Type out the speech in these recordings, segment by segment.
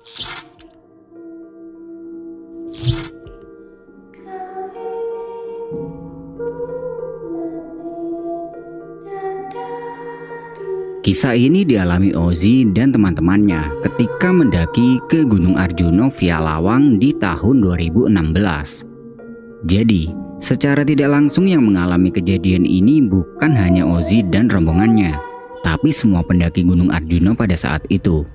Kisah ini dialami Ozzy dan teman-temannya ketika mendaki ke Gunung Arjuna via Lawang di tahun 2016. Jadi, secara tidak langsung yang mengalami kejadian ini bukan hanya Ozzy dan rombongannya, tapi semua pendaki Gunung Arjuna pada saat itu.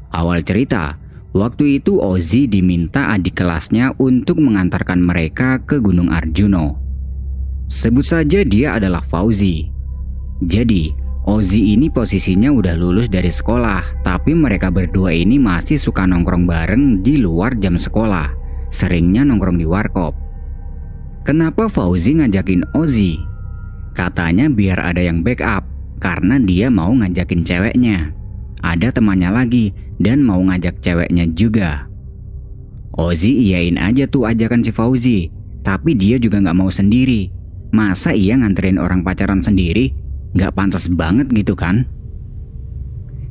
Awal cerita, waktu itu Ozzy diminta adik kelasnya untuk mengantarkan mereka ke Gunung Arjuna. Sebut saja dia adalah Fauzi. Jadi, Ozzy ini posisinya udah lulus dari sekolah, tapi mereka berdua ini masih suka nongkrong bareng di luar jam sekolah. Seringnya nongkrong di warkop. Kenapa Fauzi ngajakin Ozzy? Katanya biar ada yang backup, karena dia mau ngajakin ceweknya. Ada temannya lagi, dan mau ngajak ceweknya juga. Ozzy iyain aja tuh ajakan si Fauzi, tapi dia juga gak mau sendiri. Masa iya nganterin orang pacaran sendiri? Gak pantas banget gitu kan?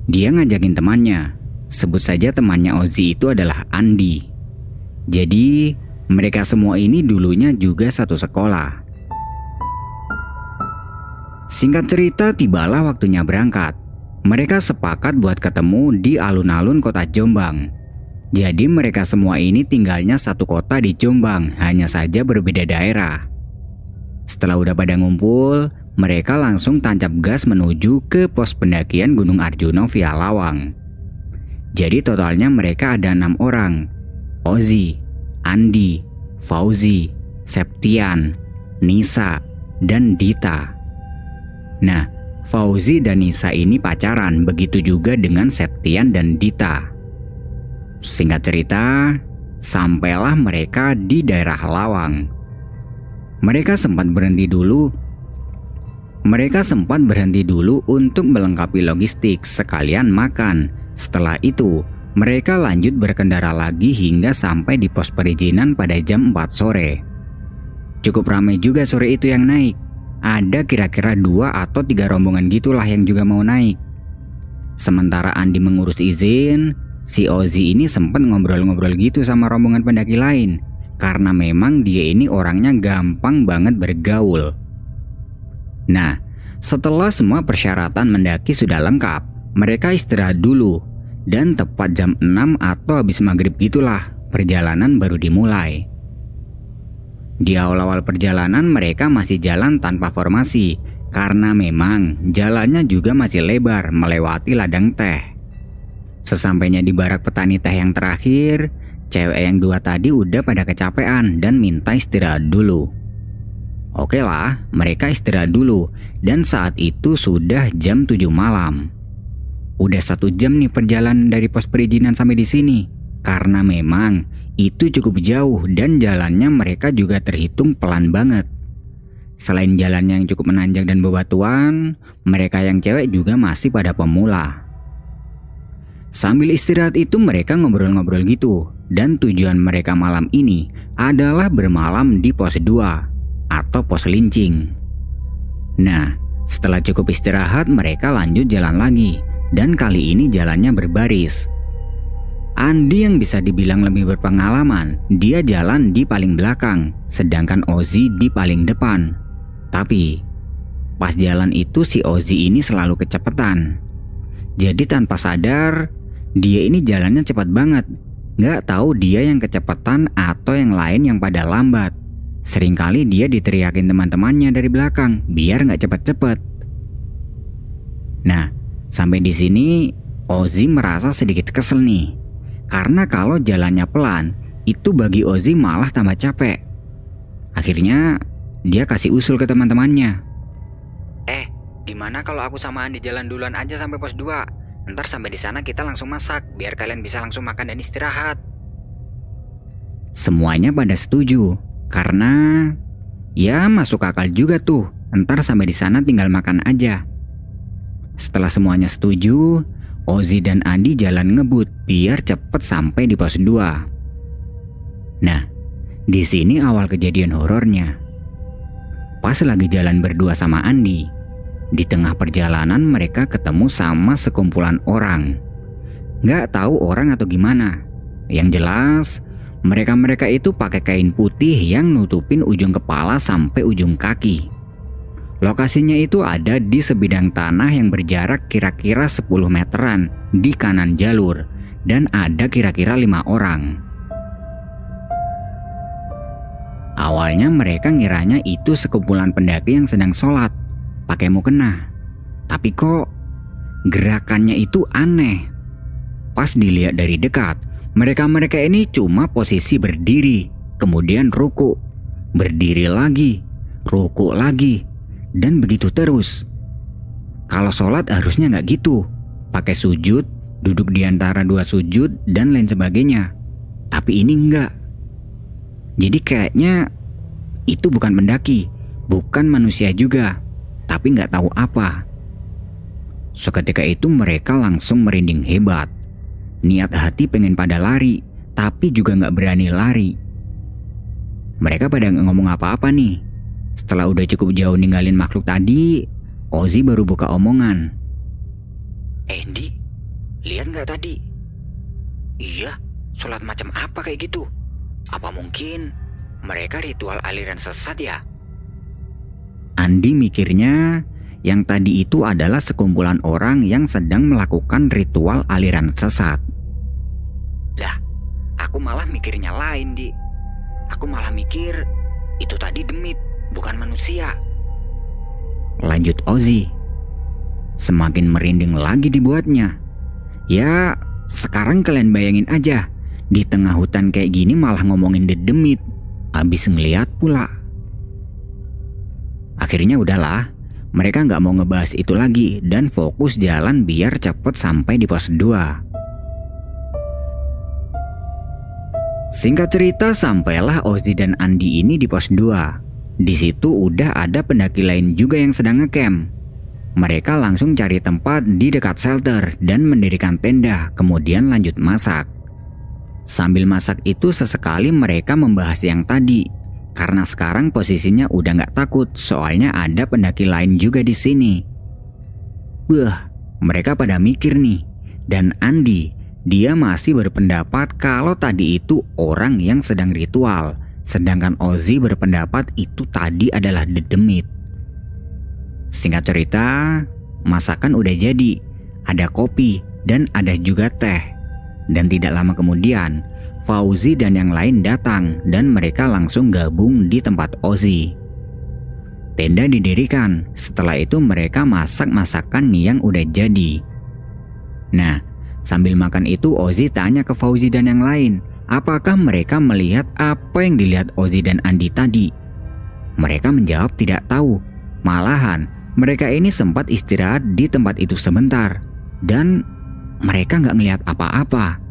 Dia ngajakin temannya. Sebut saja temannya Ozzy itu adalah Andi. Jadi mereka semua ini dulunya juga satu sekolah. Singkat cerita, tibalah waktunya berangkat. Mereka sepakat buat ketemu di alun-alun kota Jombang. Jadi mereka semua ini tinggalnya satu kota di Jombang, hanya saja berbeda daerah. Setelah udah pada ngumpul, mereka langsung tancap gas menuju ke pos pendakian Gunung Arjuna via Lawang. Jadi totalnya mereka ada 6 orang. Ozzy, Andi, Fauzi, Septian, Nisa, dan Dita. Nah, Fauzi dan Nisa ini pacaran, begitu juga dengan Septian dan Dita. Singkat cerita, sampailah mereka di daerah Lawang. Mereka sempat berhenti dulu untuk melengkapi logistik sekalian makan. Setelah itu, mereka lanjut berkendara lagi hingga sampai di pos perizinan pada jam 4 sore. Cukup ramai juga sore itu yang naik. Ada kira-kira 2 atau 3 rombongan gitulah yang juga mau naik. Sementara Andi mengurus izin, si Ozzy ini sempat ngobrol-ngobrol gitu sama rombongan pendaki lain. Karena memang dia ini orangnya gampang banget bergaul. Nah, setelah semua persyaratan mendaki sudah lengkap, mereka istirahat dulu. Dan tepat jam 6 atau habis maghrib gitulah, perjalanan baru dimulai. Di awal-awal perjalanan mereka masih jalan tanpa formasi, karena memang jalannya juga masih lebar melewati ladang teh. Sesampainya di barak petani teh yang terakhir, cewek yang 2 tadi udah pada kecapean dan minta istirahat dulu. Oke lah, mereka istirahat dulu, dan saat itu sudah jam 7 malam. Udah 1 jam nih perjalanan dari pos perizinan sampai di sini, karena memang itu cukup jauh dan jalannya mereka juga terhitung pelan banget. Selain jalannya yang cukup menanjak dan bebatuan, mereka yang cewek juga masih pada pemula. Sambil istirahat itu mereka ngobrol-ngobrol gitu, dan tujuan mereka malam ini adalah bermalam di pos 2. Atau pos lincing. Nah, setelah cukup istirahat mereka lanjut jalan lagi, dan kali ini jalannya berbaris. Andi yang bisa dibilang lebih berpengalaman, dia jalan di paling belakang, sedangkan Ozzy di paling depan. Tapi pas jalan itu si Ozzy ini selalu kecepatan. Jadi tanpa sadar, dia ini jalannya cepat banget. Gak tahu dia yang kecepatan atau yang lain yang pada lambat. Seringkali dia diteriakin teman-temannya dari belakang biar gak cepet-cepet. Nah, sampai di sini Ozzy merasa sedikit kesel nih. Karena kalau jalannya pelan, itu bagi Ozzy malah tambah capek. Akhirnya dia kasih usul ke teman-temannya. Gimana kalau aku sama Andi jalan duluan aja sampai pos 2? Ntar sampai di sana kita langsung masak biar kalian bisa langsung makan dan istirahat. Semuanya pada setuju. Karena ya masuk akal juga tuh, ntar sampai di sana tinggal makan aja. Setelah semuanya setuju, Ozzy dan Andi jalan ngebut biar cepet sampai di pos 2. Nah, di sini awal kejadian horornya. Pas lagi jalan berdua sama Andi, di tengah perjalanan mereka ketemu sama sekumpulan orang. Nggak tahu orang atau gimana. Yang jelas, mereka-mereka itu pakai kain putih yang nutupin ujung kepala sampai ujung kaki. Lokasinya itu ada di sebidang tanah yang berjarak kira-kira 10 meteran di kanan jalur, dan ada kira-kira 5 orang. Awalnya mereka ngiranya itu sekumpulan pendaki yang sedang sholat, pakai mukena. Tapi kok gerakannya itu aneh. Pas dilihat dari dekat, mereka-mereka ini cuma posisi berdiri, kemudian ruku, berdiri lagi, ruku lagi, dan begitu terus. Kalau sholat harusnya nggak gitu, pakai sujud, duduk di antara 2 sujud, dan lain sebagainya. Tapi ini enggak. Jadi kayaknya itu bukan pendaki, bukan manusia juga, tapi nggak tahu apa. Seketika itu mereka langsung merinding hebat. Niat hati pengen pada lari, tapi juga nggak berani lari. Mereka pada nggak ngomong apa-apa nih. Setelah udah cukup jauh ninggalin makhluk tadi, Ozzy baru buka omongan. Andy, lihat nggak tadi? Iya, sholat macam apa kayak gitu? Apa mungkin mereka ritual aliran sesat ya? Andi mikirnya yang tadi itu adalah sekumpulan orang yang sedang melakukan ritual aliran sesat. Lah, aku malah mikirnya lain, Di. Aku malah mikir itu tadi demit, bukan manusia. Lanjut Ozzy. Semakin merinding lagi dibuatnya. Ya, sekarang kalian bayangin aja, di tengah hutan kayak gini malah ngomongin dedemit, abis ngeliat pula. Akhirnya udahlah, mereka nggak mau ngebahas itu lagi dan fokus jalan biar cepet sampai di pos 2. Singkat cerita, sampailah Ozzy dan Andi ini di pos 2. Di situ udah ada pendaki lain juga yang sedang ngecamp. Mereka langsung cari tempat di dekat shelter dan mendirikan tenda, kemudian lanjut masak. Sambil masak itu sesekali mereka membahas yang tadi, karena sekarang posisinya udah nggak takut soalnya ada pendaki lain juga di sini. Wah, mereka pada mikir nih, dan Andi, dia masih berpendapat kalau tadi itu orang yang sedang ritual, sedangkan Ozzy berpendapat itu tadi adalah dedemit. Singkat cerita, masakan udah jadi, ada kopi dan ada juga teh. Dan tidak lama kemudian, Fauzi dan yang lain datang dan mereka langsung gabung di tempat Ozzy. Tenda didirikan, setelah itu mereka masak masakan yang udah jadi. Nah, sambil makan itu Ozzy tanya ke Fauzi dan yang lain, apakah mereka melihat apa yang dilihat Ozzy dan Andi tadi? Mereka menjawab tidak tahu, malahan mereka ini sempat istirahat di tempat itu sebentar, dan mereka nggak ngelihat apa-apa.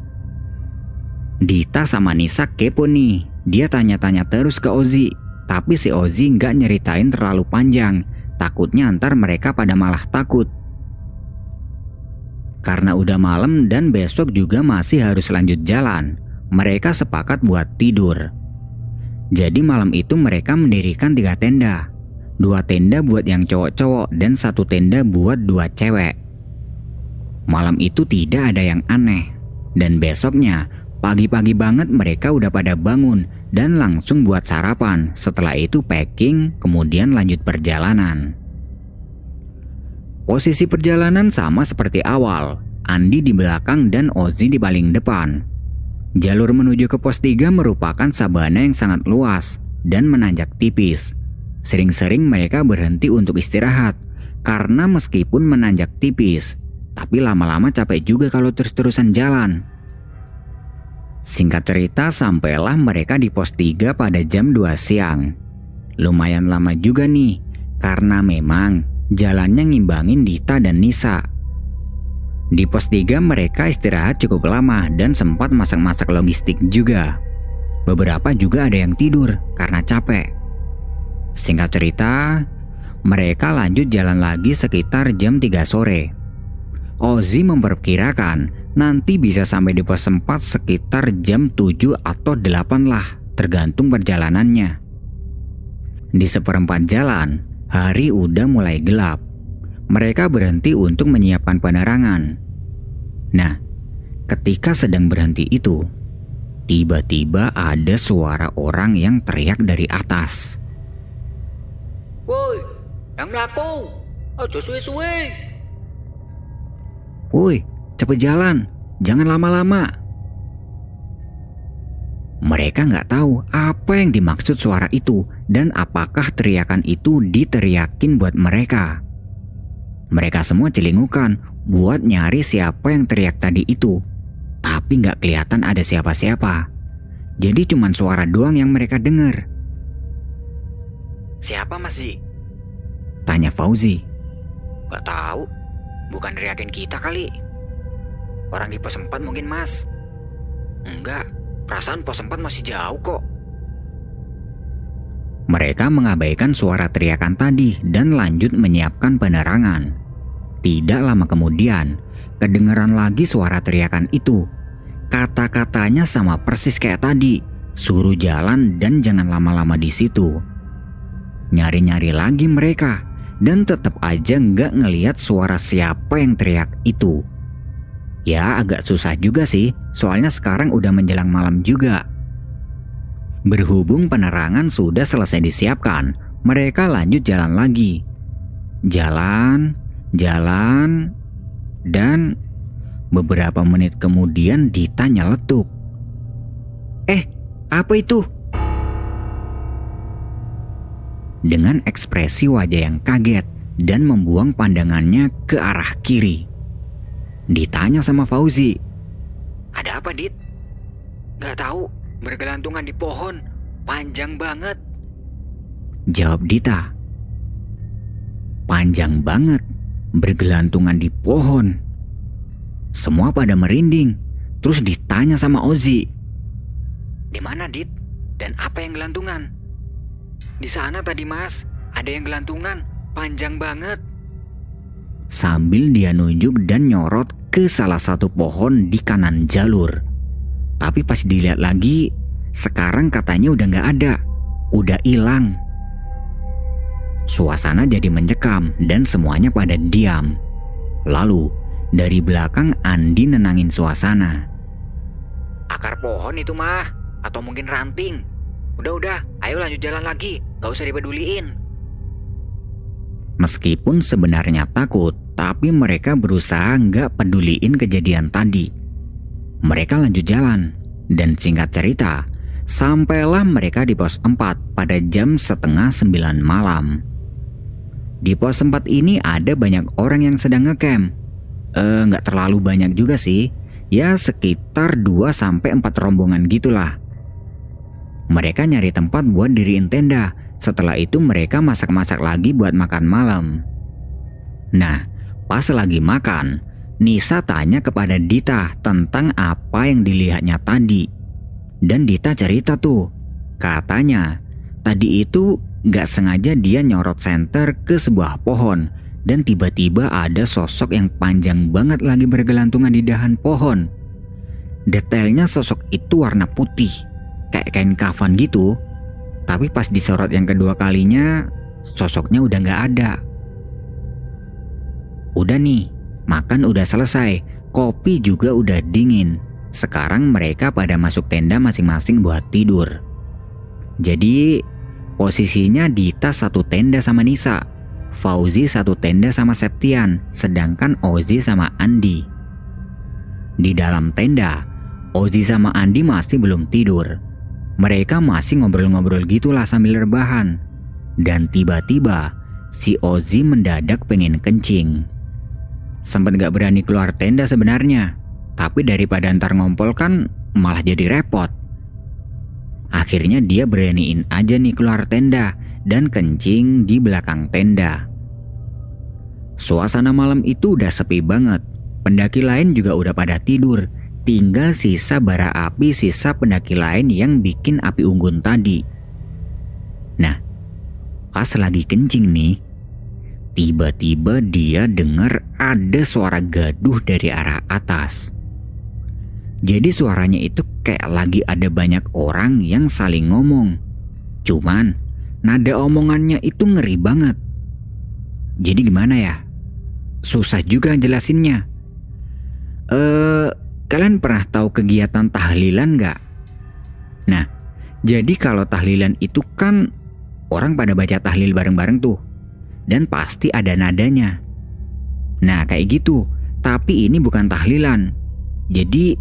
Dita sama Nisa kepo nih, dia tanya-tanya terus ke Ozzy, tapi si Ozzy nggak nyeritain terlalu panjang, takutnya ntar mereka pada malah takut. Karena udah malam dan besok juga masih harus lanjut jalan, mereka sepakat buat tidur. Jadi malam itu mereka mendirikan 3 tenda, 2 tenda buat yang cowok-cowok dan 1 tenda buat 2 cewek. Malam itu tidak ada yang aneh, dan besoknya pagi-pagi banget mereka udah pada bangun dan langsung buat sarapan. Setelah itu packing, kemudian lanjut perjalanan. Posisi perjalanan sama seperti awal, Andi di belakang dan Ozzy di paling depan. Jalur menuju ke pos 3 merupakan sabana yang sangat luas dan menanjak tipis. Sering-sering mereka berhenti untuk istirahat, karena meskipun menanjak tipis, tapi lama-lama capek juga kalau terus-terusan jalan. Singkat cerita, sampailah mereka di pos 3 pada jam 2 siang. Lumayan lama juga nih, karena memang jalannya ngimbangin Dita dan Nisa. Di pos 3 mereka istirahat cukup lama dan sempat masak-masak logistik juga. Beberapa juga ada yang tidur karena capek. Singkat cerita, mereka lanjut jalan lagi sekitar jam 3 sore. Ozzy memperkirakan nanti bisa sampai di pos 4 sekitar jam 7 atau 8 lah, tergantung perjalanannya. Di seperempat jalan, hari udah mulai gelap. Mereka berhenti untuk menyiapkan penerangan. Nah, Ketika sedang berhenti itu, tiba-tiba ada suara orang yang teriak dari atas. Woi, yang melaku, ojo suwe-suwe. Woi, cepet jalan, jangan lama-lama. Mereka nggak tahu apa yang dimaksud suara itu dan apakah teriakan itu diteriakin buat mereka. Mereka semua celingukan buat nyari siapa yang teriak tadi itu. Tapi nggak kelihatan ada siapa-siapa. Jadi cuman suara doang yang mereka dengar. Siapa Mas Ji? Tanya Fauzi. Gak tahu, bukan teriakin kita kali. Orang di pos 4 mungkin Mas. Enggak, perasaan pos 4 masih jauh kok. Mereka mengabaikan suara teriakan tadi dan lanjut menyiapkan penerangan. Tidak lama kemudian, kedengaran lagi suara teriakan itu. Kata-katanya sama persis kayak tadi, suruh jalan dan jangan lama-lama di situ. Nyari-nyari lagi mereka, dan tetap aja nggak ngelihat suara siapa yang teriak itu. Ya agak susah juga sih, soalnya sekarang udah menjelang malam juga. Berhubung penerangan sudah selesai disiapkan, mereka lanjut jalan lagi. Jalan, dan beberapa menit kemudian Dita nyeletuk. Apa itu? Dengan ekspresi wajah yang kaget dan membuang pandangannya ke arah kiri. Ditanya sama Fauzi. Ada apa, Dit? Gak tahu, bergelantungan di pohon, panjang banget. Jawab Dita. Panjang banget, bergelantungan di pohon. Semua pada merinding, terus ditanya sama Ozi. Di mana, Dit? Dan apa yang gelantungan? Di sana tadi, Mas. Ada yang gelantungan, panjang banget. Sambil dia nunjuk dan nyorot ke salah satu pohon di kanan jalur. Tapi pas dilihat lagi, sekarang katanya udah gak ada. Udah hilang. Suasana jadi mencekam dan semuanya pada diam. Lalu, dari belakang Andi nenangin suasana. Akar pohon itu mah, atau mungkin ranting. Udah, ayo lanjut jalan lagi, gak usah dipeduliin. Meskipun sebenarnya takut, tapi mereka berusaha nggak peduliin kejadian tadi. Mereka lanjut jalan, dan singkat cerita, sampailah mereka di pos 4 pada jam 8:30 malam. Di pos 4 ini ada banyak orang yang sedang ngecamp. Nggak terlalu banyak juga sih, ya sekitar 2-4 rombongan gitulah. Mereka nyari tempat buat diriin tenda. Setelah itu mereka masak-masak lagi buat makan malam. Nah, pas lagi makan, Nisa tanya kepada Dita tentang apa yang dilihatnya tadi. Dan Dita cerita tuh, katanya tadi itu gak sengaja dia nyorot senter ke sebuah pohon. Dan tiba-tiba ada sosok yang panjang banget lagi bergelantungan di dahan pohon. Detailnya sosok itu warna putih, kayak kain kafan gitu. Tapi pas disorot yang kedua kalinya, sosoknya udah gak ada. Udah nih, makan udah selesai, kopi juga udah dingin. Sekarang mereka pada masuk tenda masing-masing buat tidur. Jadi posisinya Dita satu tenda sama Nisa, Fauzi satu tenda sama Septian, sedangkan Ozi sama Andi. Di dalam tenda, Ozi sama Andi masih belum tidur. Mereka masih ngobrol-ngobrol gitulah sambil rebahan. Dan tiba-tiba si Ozi mendadak pengen kencing. Sempat gak berani keluar tenda sebenarnya, tapi daripada ntar ngompol kan malah jadi repot. Akhirnya dia beraniin aja nih keluar tenda dan kencing di belakang tenda. Suasana malam itu udah sepi banget. Pendaki lain juga udah pada tidur. Tinggal sisa bara api sisa pendaki lain yang bikin api unggun tadi. Nah, pas lagi kencing nih, tiba-tiba dia dengar ada suara gaduh dari arah atas. Jadi suaranya itu kayak lagi ada banyak orang yang saling ngomong. Cuman nada omongannya itu ngeri banget. Jadi gimana ya? Susah juga jelasinnya. Kalian pernah tahu kegiatan tahlilan nggak? Nah, jadi kalau tahlilan itu kan orang pada baca tahlil bareng-bareng tuh. Dan pasti ada nadanya. Nah kayak gitu, tapi ini bukan tahlilan. Jadi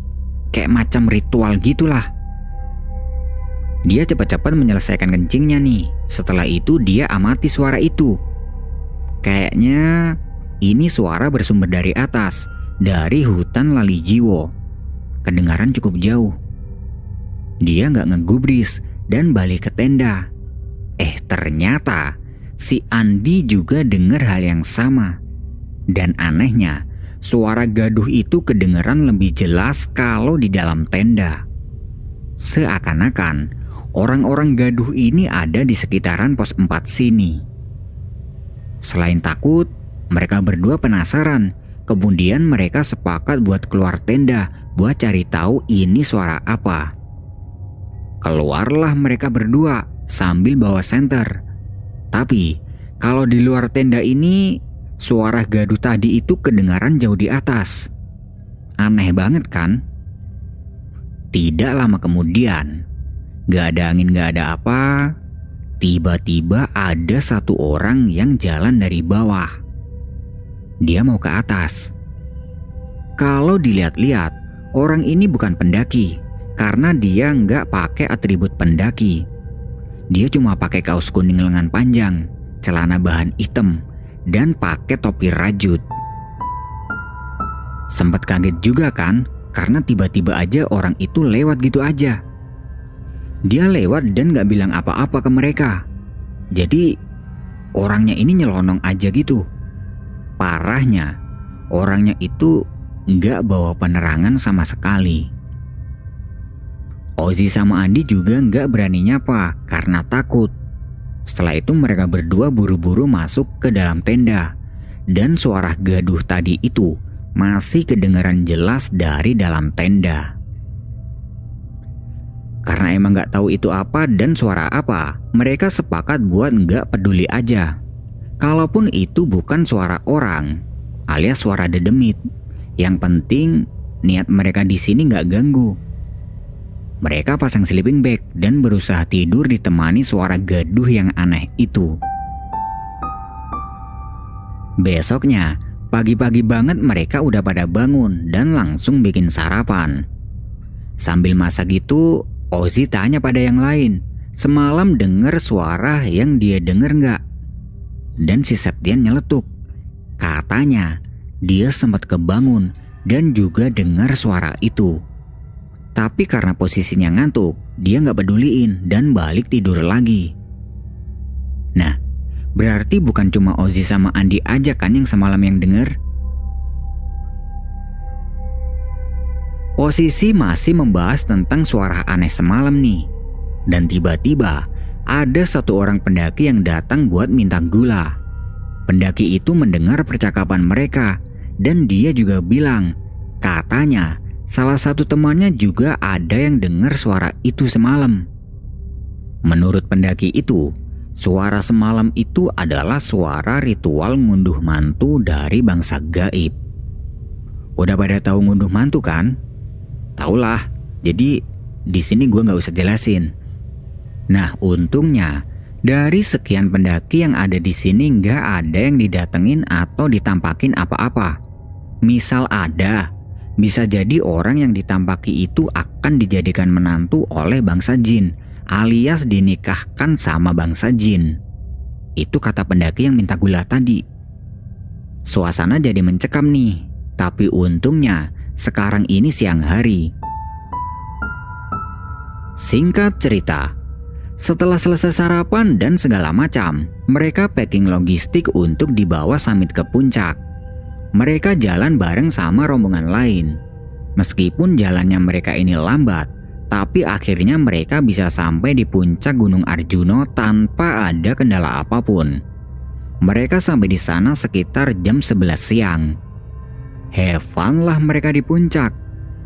kayak macam ritual gitulah. Dia cepat-cepat menyelesaikan kencingnya nih. Setelah itu dia amati suara itu. Kayaknya ini suara bersumber dari atas, dari hutan Lalijiwo. Kedengaran cukup jauh. Dia nggak ngegubris dan balik ke tenda. Ternyata si Andi juga dengar hal yang sama. Dan anehnya, suara gaduh itu kedengaran lebih jelas kalau di dalam tenda. Seakan-akan orang-orang gaduh ini ada di sekitaran pos 4 sini. Selain takut, mereka berdua penasaran. Kemudian mereka sepakat buat keluar tenda buat cari tahu ini suara apa. Keluarlah mereka berdua sambil bawa senter. Tapi kalau di luar tenda ini, suara gaduh tadi itu kedengaran jauh di atas. Aneh banget kan? Tidak lama kemudian, gak ada angin gak ada apa, tiba-tiba ada satu orang yang jalan dari bawah. Dia mau ke atas. Kalau dilihat-lihat, orang ini bukan pendaki karena dia nggak pakai atribut pendaki. Dia cuma pakai kaos kuning lengan panjang, celana bahan hitam, dan pakai topi rajut. Sempat kaget juga kan, karena tiba-tiba aja orang itu lewat gitu aja. Dia lewat dan gak bilang apa-apa ke mereka. Jadi orangnya ini nyelonong aja gitu. Parahnya, orangnya itu gak bawa penerangan sama sekali. Ozzy sama Andi juga nggak berani nyapa karena takut. Setelah itu mereka berdua buru-buru masuk ke dalam tenda. Dan suara gaduh tadi itu masih kedengaran jelas dari dalam tenda. Karena emang nggak tahu itu apa dan suara apa, mereka sepakat buat nggak peduli aja. Kalaupun itu bukan suara orang, alias suara dedemit. Yang penting niat mereka di sini nggak ganggu. Mereka pasang sleeping bag dan berusaha tidur ditemani suara gaduh yang aneh itu. Besoknya, pagi-pagi banget mereka udah pada bangun dan langsung bikin sarapan. Sambil masak itu, Ozzy tanya pada yang lain, semalam denger suara yang dia denger nggak? Dan si Septian nyeletuk. Katanya, dia sempat kebangun dan juga dengar suara itu. Tapi karena posisinya ngantuk, dia nggak peduliin dan balik tidur lagi. Nah, berarti bukan cuma Ozzy sama Andi aja kan yang semalam yang denger? Posisi masih membahas tentang suara aneh semalam nih. Dan tiba-tiba ada satu orang pendaki yang datang buat minta gula. Pendaki itu mendengar percakapan mereka dan dia juga bilang, katanya salah satu temannya juga ada yang dengar suara itu semalam. Menurut pendaki itu, suara semalam itu adalah suara ritual ngunduh mantu dari bangsa gaib. Udah pada tahu ngunduh mantu kan? Taulah, jadi di sini gue nggak usah jelasin. Nah, untungnya dari sekian pendaki yang ada di sini nggak ada yang didatengin atau ditampakin apa-apa. Misal ada, bisa jadi orang yang ditampaki itu akan dijadikan menantu oleh bangsa jin, alias dinikahkan sama bangsa jin. Itu kata pendaki yang minta gula tadi. Suasana jadi mencekam nih, tapi untungnya sekarang ini siang hari. Singkat cerita, setelah selesai sarapan dan segala macam, mereka packing logistik untuk dibawa summit ke puncak. Mereka jalan bareng sama rombongan lain. Meskipun jalannya mereka ini lambat, tapi akhirnya mereka bisa sampai di puncak Gunung Arjuno tanpa ada kendala apapun. Mereka sampai di sana sekitar jam 11 siang. Have fun lah mereka di puncak,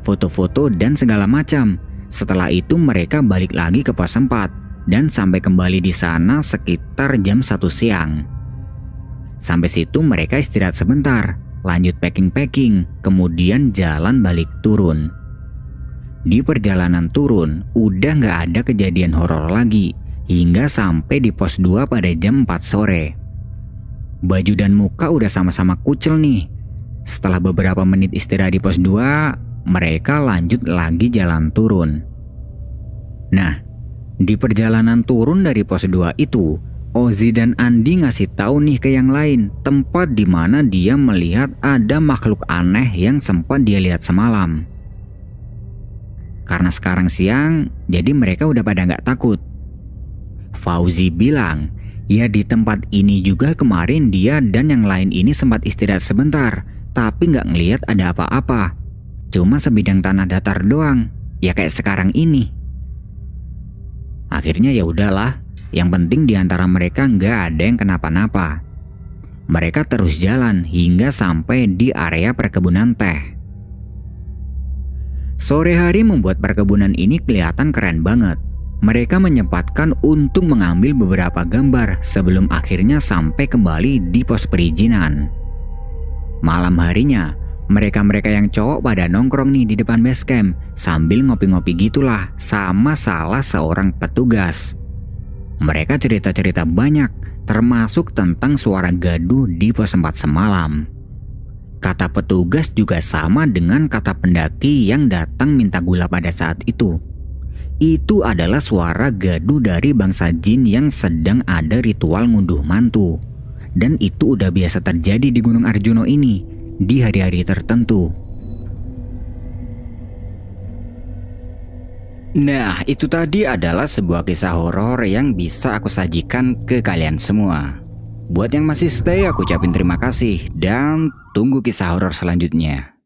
foto-foto dan segala macam. Setelah itu mereka balik lagi ke pos 4 dan sampai kembali di sana sekitar jam 1 siang. Sampai situ mereka istirahat sebentar. lanjut packing-packing, kemudian jalan balik turun. Di perjalanan turun, udah nggak ada kejadian horor lagi, hingga sampai di pos 2 pada jam 4 sore. Baju dan muka udah sama-sama kucel nih. Setelah beberapa menit istirahat di pos 2, mereka lanjut lagi jalan turun. Nah, di perjalanan turun dari pos 2 itu, Ozzy dan Andi ngasih tahu nih ke yang lain tempat di mana dia melihat ada makhluk aneh yang sempat dia lihat semalam. Karena sekarang siang, jadi mereka udah pada nggak takut. Fauzi bilang, ya di tempat ini juga kemarin dia dan yang lain ini sempat istirahat sebentar, tapi nggak ngelihat ada apa-apa. Cuma sebidang tanah datar doang, ya kayak sekarang ini. Akhirnya ya udahlah, yang penting di antara mereka nggak ada yang kenapa-napa. Mereka terus jalan hingga sampai di area perkebunan teh. Sore hari membuat perkebunan ini kelihatan keren banget. Mereka menyempatkan untuk mengambil beberapa gambar sebelum akhirnya sampai kembali di pos perizinan. Malam harinya, mereka-mereka yang cowok pada nongkrong nih di depan base camp sambil ngopi-ngopi gitulah sama salah seorang petugas. Mereka cerita-cerita banyak, termasuk tentang suara gaduh di pos 4 semalam. Kata petugas juga sama dengan kata pendaki yang datang minta gula pada saat itu. Itu adalah suara gaduh dari bangsa jin yang sedang ada ritual ngunduh mantu. Dan itu udah biasa terjadi di Gunung Arjuna ini di hari-hari tertentu. Nah, itu tadi adalah sebuah kisah horor yang bisa aku sajikan ke kalian semua. Buat yang masih stay, aku ucapin terima kasih dan tunggu kisah horor selanjutnya.